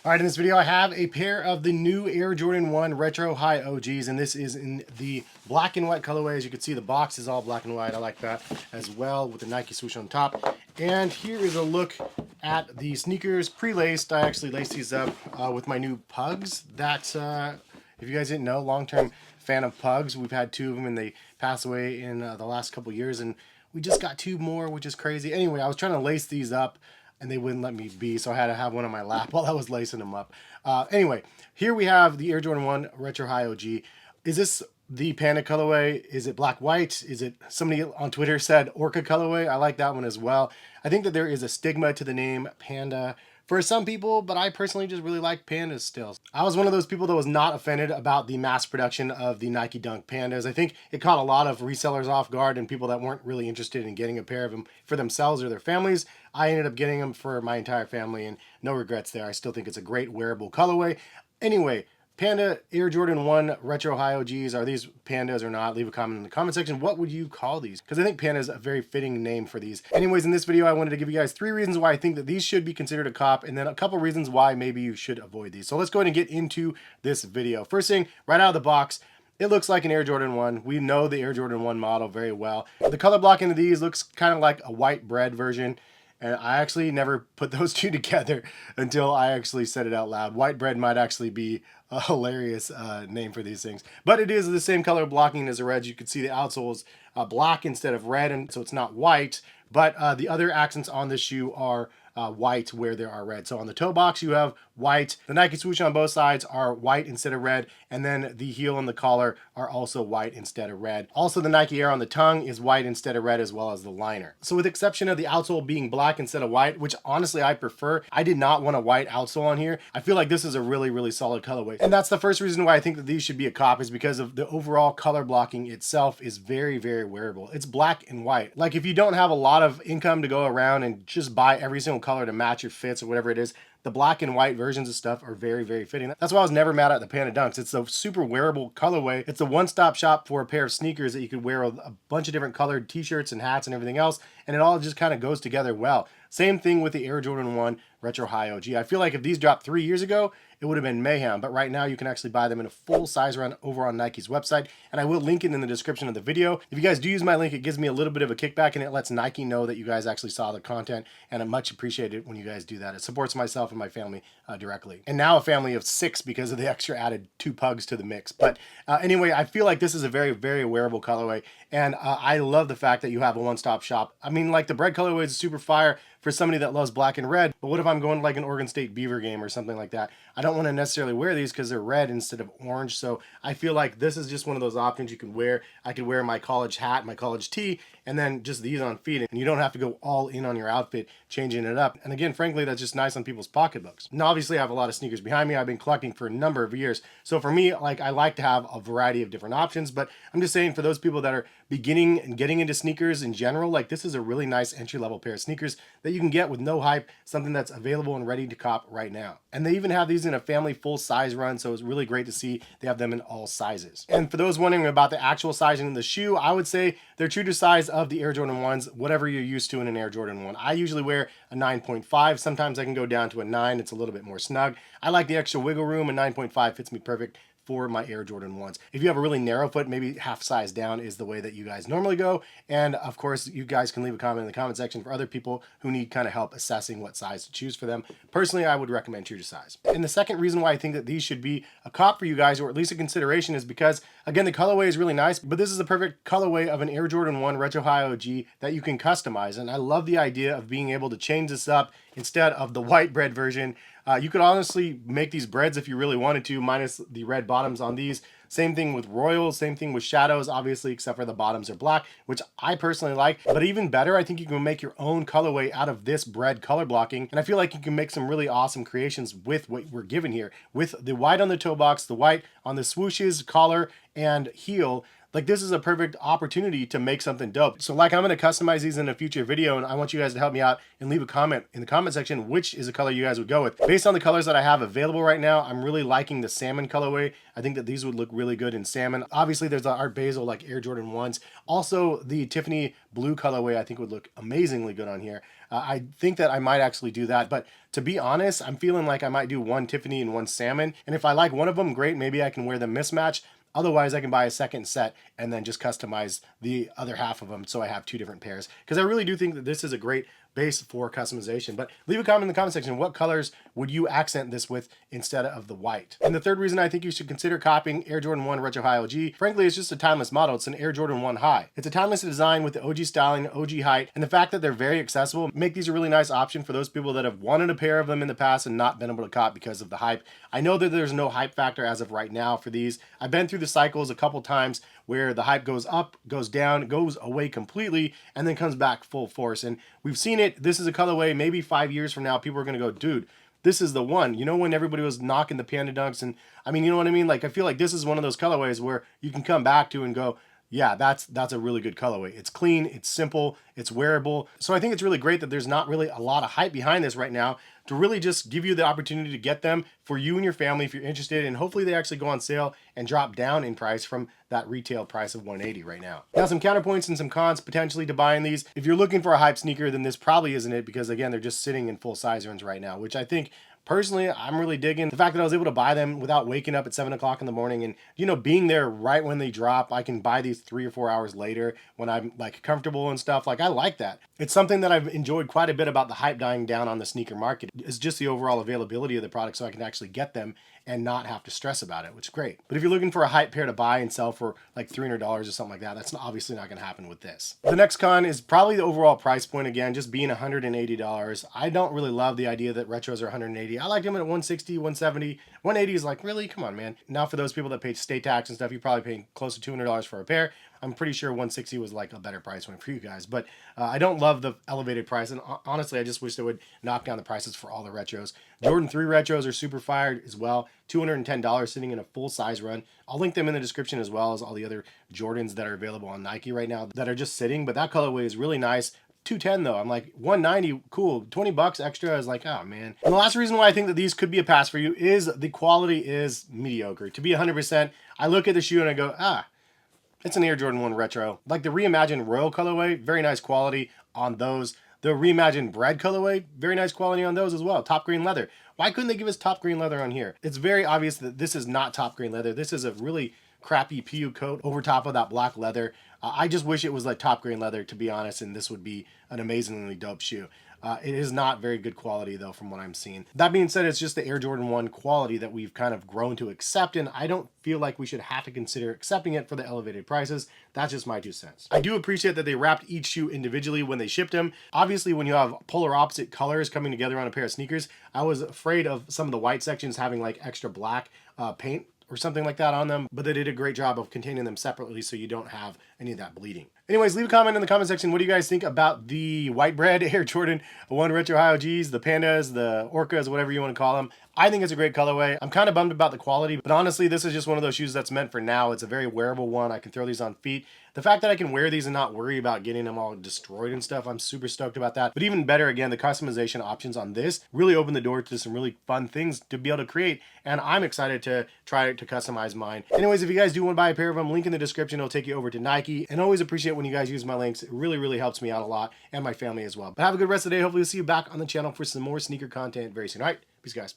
All right, in this video, I have a pair of the new Air Jordan 1 Retro High OGs, and this is in the black and white colorway. As you can see, the box is all black and white. I like that as well, with the Nike swoosh on top. And here is a look at the sneakers pre-laced. I actually laced these up with my new Pugs. That, if you guys didn't know, long-term fan of Pugs. We've had two of them, and they passed away in the last couple years, and we just got two more, which is crazy. Anyway, I was trying to lace these up, and they wouldn't let me be, so I had to have one on my lap while I was lacing them up. Anyway, here we have the Air Jordan 1 Retro High OG. Is this the Panda colorway? Is it black white? Is it, somebody on Twitter said Orca colorway? I like that one as well. I think that there is a stigma to the name Panda for some people, but I personally just really like pandas still. I was one of those people that was not offended about the mass production of the Nike Dunk Pandas. I think it caught a lot of resellers off guard and people that weren't really interested in getting a pair of them for themselves or their families. I ended up getting them for my entire family, and no regrets there. I still think it's a great wearable colorway. Anyway, Panda Air Jordan 1 Retro High OGs, are these pandas or not? Leave a comment in the comment section. What would you call these? Because I think Panda is a very fitting name for these. Anyways, in this video, I wanted to give you guys 3 reasons why I think that these should be considered a cop, and then a couple reasons why maybe you should avoid these. So let's go ahead and get into this video. First thing, right out of the box, it looks like an Air Jordan 1. We know the Air Jordan 1 model very well. The color blocking of these looks kind of like a white bread version. And I actually never put those two together until I actually said it out loud. White bread might actually be a hilarious name for these things. But it is the same color blocking as the reds. You can see the outsoles black instead of red, and so it's not white. But the other accents on this shoe are white where there are red. So on the toe box, you have white. The Nike swoosh on both sides are white instead of red. And then the heel and the collar are also white instead of red. Also, the Nike Air on the tongue is white instead of red, as well as the liner. So with the exception of the outsole being black instead of white, which honestly I prefer, I did not want a white outsole on here. I feel like this is a really, really solid colorway. And that's the first reason why I think that these should be a cop, is because of the overall color blocking itself is very, very wearable. It's black and white. Like, if you don't have a lot of income to go around and just buy every single color to match your fits or whatever it is, the black and white versions of stuff are very, very fitting. That's why I was never mad at the Panda Dunks. It's a super wearable colorway. It's a one-stop shop for a pair of sneakers that you could wear with a bunch of different colored t-shirts and hats and everything else, and it all just kind of goes together well. Same thing with the Air Jordan 1 Retro High OG. I feel like if these dropped 3 years ago, it would have been mayhem, but right now you can actually buy them in a full size run over on Nike's website, and I will link it in the description of the video. If you guys do use my link, it gives me a little bit of a kickback, and it lets Nike know that you guys actually saw the content, and I much appreciate it when you guys do that. It supports myself and my family directly. And now a family of 6 because of the extra added 2 pugs to the mix. But anyway, I feel like this is a very, very wearable colorway, and I love the fact that you have a one-stop shop. I mean, like, the bread colorway is super fire for somebody that loves black and red, but what if I'm going to like an Oregon State Beaver game or something like that? I don't want to necessarily wear these because they're red instead of orange, so I feel like this is just one of those options you can wear. I could wear my college hat, my college tee, and then just these on feet, and you don't have to go all in on your outfit changing it up. And again, frankly, that's just nice on people's pocketbooks. Now, obviously, I have a lot of sneakers behind me. I've been collecting for a number of years, so for me, like, I like to have a variety of different options, but I'm just saying, for those people that are beginning and getting into sneakers in general, like, this is a really nice entry-level pair of sneakers that you can get with no hype, something that's available and ready to cop right now. And they even have these in a family full size run, so it's really great to see they have them in all sizes. And for those wondering about the actual sizing of the shoe, I would say they're true to size of the Air Jordan 1s, whatever you're used to in an Air Jordan 1. I usually wear a 9.5. Sometimes I can go down to a 9. It's a little bit more snug. I like the extra wiggle room, and 9.5 fits me perfect for my Air Jordan 1s. If you have a really narrow foot, maybe half size down is the way that you guys normally go. And of course, you guys can leave a comment in the comment section for other people who need kind of help assessing what size to choose for them. Personally, I would recommend true to size. And the second reason why I think that these should be a cop for you guys, or at least a consideration, is because, again, the colorway is really nice, but this is the perfect colorway of an Air Jordan 1 Retro High OG that you can customize. And I love the idea of being able to change this up instead of the white bread version. You could honestly make these breads if you really wanted to, minus the red bottoms on these. Same thing with Royals, same thing with Shadows, obviously, except for the bottoms are black, which I personally like. But even better, I think you can make your own colorway out of this bread color blocking. And I feel like you can make some really awesome creations with what we're given here. With the white on the toe box, the white on the swooshes, collar, and heel, Like, this is a perfect opportunity to make something dope. So like, I'm going to customize these in a future video, and I want you guys to help me out and leave a comment in the comment section which is a color you guys would go with. Based on the colors that I have available right now, I'm really liking the salmon colorway. I think that these would look really good in salmon. Obviously there's the Art Basel like Air Jordan 1s. Also the Tiffany blue colorway I think would look amazingly good on here. I think that I might actually do that, but to be honest, I'm feeling like I might do one Tiffany and one salmon, and if I like one of them, great, maybe I can wear them mismatched. Otherwise, I can buy a second set and then just customize the other half of them so I have two different pairs. Because I really do think that this is a great base for customization. But leave a comment in the comment section. What colors would you accent this with instead of the white? And the third reason I think you should consider copying Air Jordan 1 Retro High OG, frankly, it's just a timeless model. It's an Air Jordan 1 High. It's a timeless design with the OG styling, OG height, and the fact that they're very accessible make these a really nice option for those people that have wanted a pair of them in the past and not been able to cop because of the hype. I know that there's no hype factor as of right now for these. I've been through the cycles a couple times where the hype goes up, goes down, goes away completely, and then comes back full force. And we've seen it. This is a colorway. Maybe 5 years from now, people are going to go, dude, this is the one. You know, when everybody was knocking the Panda Dunks, and I mean, you know what I mean? Like, I feel like this is one of those colorways where you can come back to and go, yeah, that's a really good colorway. It's clean, it's simple, it's wearable. So I think it's really great that there's not really a lot of hype behind this right now to really just give you the opportunity to get them for you and your family if you're interested, and hopefully they actually go on sale and drop down in price from that retail price of $180 right now. Now, some counterpoints and some cons potentially to buying these. If you're looking for a hype sneaker, then this probably isn't it, because again, they're just sitting in full size runs right now, which I think personally, I'm really digging the fact that I was able to buy them without waking up at 7 o'clock in the morning and, you know, being there right when they drop. I can buy these 3 or 4 hours later when I'm like comfortable and stuff. Like, I like that. It's something that I've enjoyed quite a bit about the hype dying down on the sneaker market, is just the overall availability of the product, so I can actually get them and not have to stress about it, which is great. But if you're looking for a hype pair to buy and sell for like $300 or something like that, that's obviously not going to happen with this. The next con is probably the overall price point, again, just being $180. I don't really love the idea that retros are $180. I like them at $160, $170. $180 is like, really? Come on, man. Now for those people that pay state tax and stuff, you're probably paying close to $200 for a pair. I'm pretty sure $160 was like a better price point for you guys, but I don't love the elevated price, and honestly, I just wish they would knock down the prices for all the retros. Jordan 3 retros are super fired as well. $210 sitting in a full size run. I'll link them in the description, as well as all the other Jordans that are available on Nike right now that are just sitting, but that colorway is really nice. $210 though. I'm like, $190, cool. $20 extra is like, oh man. And the last reason why I think that these could be a pass for you is the quality is mediocre. To be 100%, I look at the shoe and I go, it's an Air Jordan 1 Retro. Like the reimagined Royal colorway, very nice quality on those. The reimagined Bread colorway, very nice quality on those as well. Top green leather. Why couldn't they give us top green leather on here? It's very obvious that this is not top green leather. This is a really crappy PU coat over top of that black leather. I just wish it was like top green leather, to be honest, and this would be an amazingly dope shoe. It is not very good quality though, from what I'm seeing. That being said, it's just the Air Jordan 1 quality that we've kind of grown to accept, and I don't feel like we should have to consider accepting it for the elevated prices. That's just my 2 cents. I do appreciate that they wrapped each shoe individually when they shipped them. Obviously, when you have polar opposite colors coming together on a pair of sneakers, I was afraid of some of the white sections having like extra black paint or something like that on them, but they did a great job of containing them separately so you don't have any of that bleeding. Anyways, leave a comment in the comment section. What do you guys think about the white bread Air Jordan 1 Retro High OGs, the Pandas, the Orcas, whatever you want to call them? I think it's a great colorway. I'm kind of bummed about the quality, but honestly, this is just one of those shoes that's meant for now. It's a very wearable one. I can throw these on feet. The fact that I can wear these and not worry about getting them all destroyed and stuff, I'm super stoked about that. But even better, again, the customization options on this really open the door to some really fun things to be able to create, and I'm excited to try to customize mine. Anyways, if you guys do want to buy a pair of them, link in the description. It'll take you over to Nike, and always appreciate when you guys use my links. It really, really helps me out a lot, and my family as well. But have a good rest of the day. Hopefully we'll see you back on the channel for some more sneaker content very soon. All right, peace, guys.